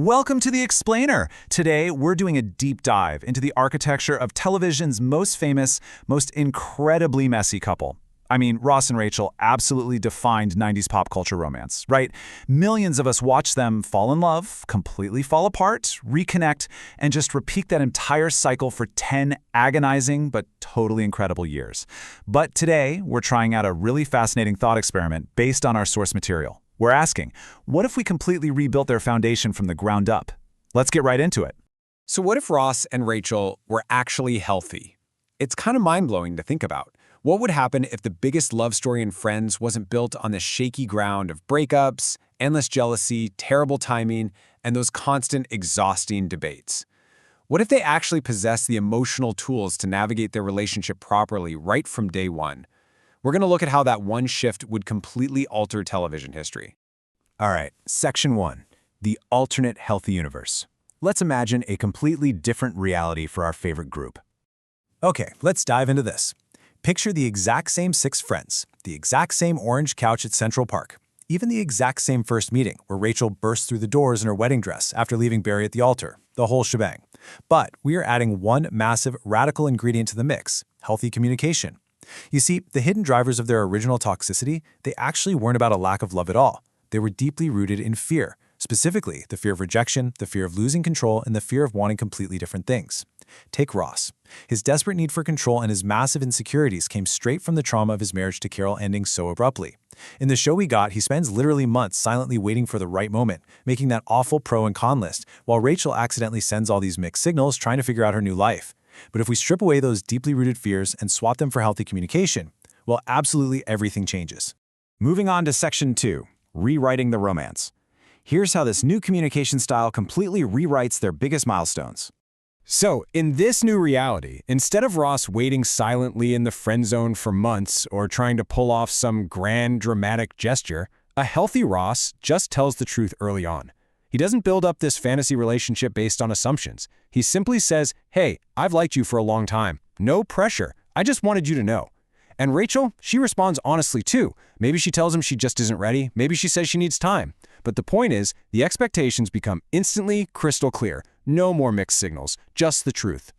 Welcome to The Explainer. Today, we're doing a deep dive into the architecture of television's most famous, most incredibly messy couple. I mean, Ross and Rachel absolutely defined 90s pop culture romance, right? Millions of us watch them fall in love, completely fall apart, reconnect, and just repeat that entire cycle for 10 agonizing but totally incredible years. But today, we're trying out a really fascinating thought experiment based on our source material. We're asking, what if we completely rebuilt their foundation from the ground up? Let's get right into it. So what if Ross and Rachel were actually healthy? It's kind of mind-blowing to think about. What would happen if the biggest love story in Friends wasn't built on the shaky ground of breakups, endless jealousy, terrible timing, and those constant, exhausting debates? What if they actually possessed the emotional tools to navigate their relationship properly right from day one? We're going to look at how that one shift would completely alter television history. All right, Section 1, the alternate healthy universe. Let's imagine a completely different reality for our favorite group. Okay, let's dive into this. Picture the exact same 6 friends, the exact same orange couch at Central Park, even the exact same first meeting where Rachel bursts through the doors in her wedding dress after leaving Barry at the altar, the whole shebang. But we are adding one massive, radical ingredient to the mix: healthy communication. You see, the hidden drivers of their original toxicity, they actually weren't about a lack of love at all. They were deeply rooted in fear, specifically the fear of rejection, the fear of losing control, and the fear of wanting completely different things. Take Ross. His desperate need for control and his massive insecurities came straight from the trauma of his marriage to Carol ending so abruptly. In the show we got, he spends literally months silently waiting for the right moment, making that awful pro and con list, while Rachel accidentally sends all these mixed signals trying to figure out her new life. But if we strip away those deeply rooted fears and swap them for healthy communication, well, absolutely everything changes. Moving on to Section 2, rewriting the romance. Here's how this new communication style completely rewrites their biggest milestones. So, in this new reality, instead of Ross waiting silently in the friend zone for months or trying to pull off some grand, dramatic gesture, a healthy Ross just tells the truth early on. He doesn't build up this fantasy relationship based on assumptions. He simply says, "Hey, I've liked you for a long time. No pressure. I just wanted you to know." And Rachel, she responds honestly too. Maybe she tells him she just isn't ready. Maybe she says she needs time. But the point is, the expectations become instantly crystal clear. No more mixed signals, just the truth.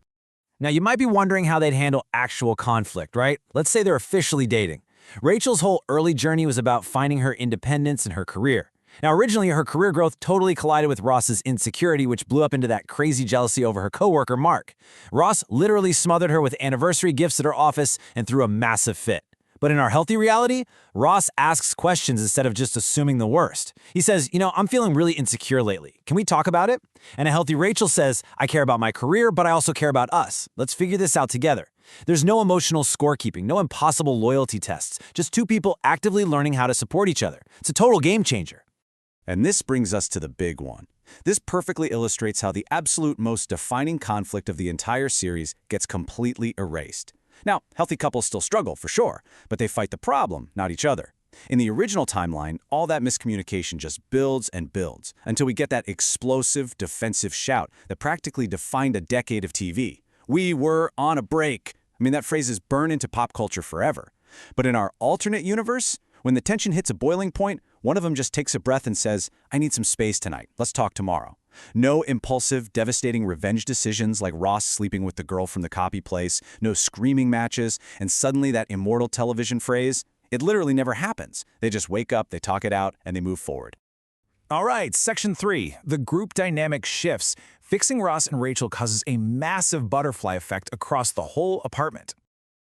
Now, you might be wondering how they'd handle actual conflict, right? Let's say they're officially dating. Rachel's whole early journey was about finding her independence in her career. Now, originally, her career growth totally collided with Ross's insecurity, which blew up into that crazy jealousy over her coworker, Mark. Ross literally smothered her with anniversary gifts at her office and threw a massive fit. But in our healthy reality, Ross asks questions instead of just assuming the worst. He says, I'm feeling really insecure lately. Can we talk about it? And a healthy Rachel says, I care about my career, but I also care about us. Let's figure this out together. There's no emotional scorekeeping, no impossible loyalty tests, just two people actively learning how to support each other. It's a total game changer. And this brings us to the big one. This perfectly illustrates how the absolute most defining conflict of the entire series gets completely erased. Now, healthy couples still struggle, for sure, but they fight the problem, not each other. In the original timeline, all that miscommunication just builds and builds until we get that explosive, defensive shout that practically defined a decade of TV. We were on a break. I mean, that phrase is burned into pop culture forever. But in our alternate universe, when the tension hits a boiling point, one of them just takes a breath and says, I need some space tonight. Let's talk tomorrow. No impulsive, devastating revenge decisions like Ross sleeping with the girl from the copy place, no screaming matches, and suddenly that immortal television phrase, it literally never happens. They just wake up, they talk it out, and they move forward. All right, Section 3, the group dynamic shifts. Fixing Ross and Rachel causes a massive butterfly effect across the whole apartment.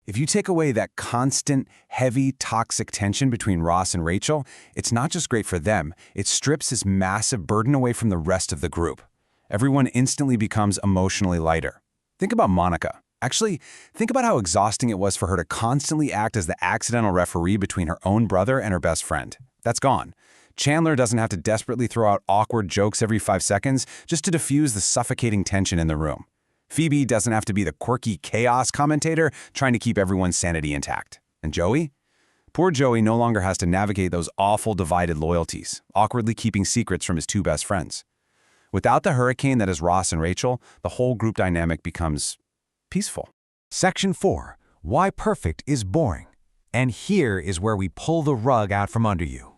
If you take away that constant, heavy, toxic tension between Ross and Rachel, it's not just great for them, it strips this massive burden away from the rest of the group. Everyone instantly becomes emotionally lighter. Think about Monica. Actually, think about how exhausting it was for her to constantly act as the accidental referee between her own brother and her best friend. That's gone. Chandler doesn't have to desperately throw out awkward jokes every 5 seconds just to diffuse the suffocating tension in the room. Phoebe doesn't have to be the quirky chaos commentator trying to keep everyone's sanity intact. And Joey? Poor Joey no longer has to navigate those awful divided loyalties, awkwardly keeping secrets from his 2 best friends. Without the hurricane that is Ross and Rachel, the whole group dynamic becomes peaceful. Section 4, why perfect is boring. And here is where we pull the rug out from under you.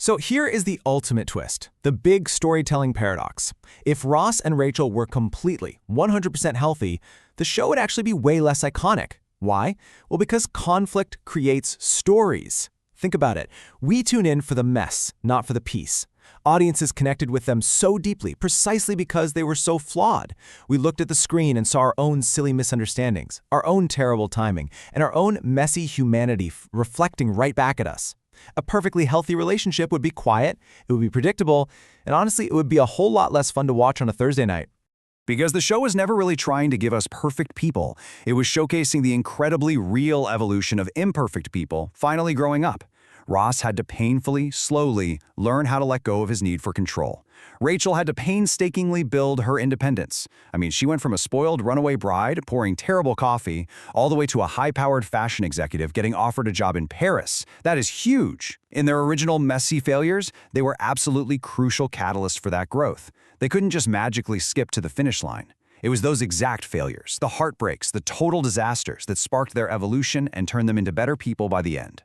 So here is the ultimate twist, the big storytelling paradox. If Ross and Rachel were completely, 100% healthy, the show would actually be way less iconic. Why? Well, because conflict creates stories. Think about it. We tune in for the mess, not for the peace. Audiences connected with them so deeply, precisely because they were so flawed. We looked at the screen and saw our own silly misunderstandings, our own terrible timing, and our own messy humanity reflecting right back at us. A perfectly healthy relationship would be quiet, it would be predictable, and honestly, it would be a whole lot less fun to watch on a Thursday night. Because the show was never really trying to give us perfect people. It was showcasing the incredibly real evolution of imperfect people finally growing up. Ross had to painfully, slowly learn how to let go of his need for control. Rachel had to painstakingly build her independence. I mean, she went from a spoiled runaway bride pouring terrible coffee all the way to a high-powered fashion executive getting offered a job in Paris. That is huge. In their original messy failures, they were absolutely crucial catalysts for that growth. They couldn't just magically skip to the finish line. It was those exact failures, the heartbreaks, the total disasters that sparked their evolution and turned them into better people by the end.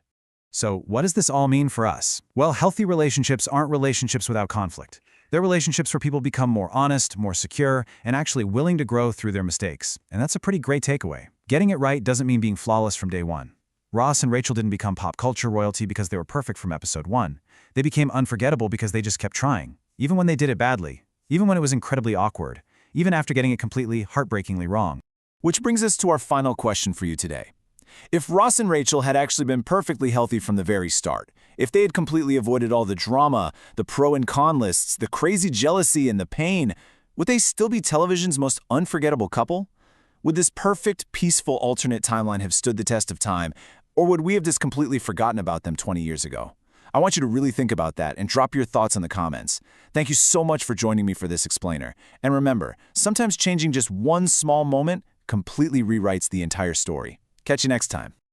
So what does this all mean for us? Well, healthy relationships aren't relationships without conflict. They're relationships where people become more honest, more secure, and actually willing to grow through their mistakes. And that's a pretty great takeaway. Getting it right doesn't mean being flawless from day one. Ross and Rachel didn't become pop culture royalty because they were perfect from episode 1. They became unforgettable because they just kept trying, even when they did it badly, even when it was incredibly awkward, even after getting it completely, heartbreakingly wrong. Which brings us to our final question for you today. If Ross and Rachel had actually been perfectly healthy from the very start, if they had completely avoided all the drama, the pro and con lists, the crazy jealousy and the pain, would they still be television's most unforgettable couple? Would this perfect, peaceful alternate timeline have stood the test of time, or would we have just completely forgotten about them 20 years ago? I want you to really think about that and drop your thoughts in the comments. Thank you so much for joining me for this explainer. And remember, sometimes changing just one small moment completely rewrites the entire story. Catch you next time.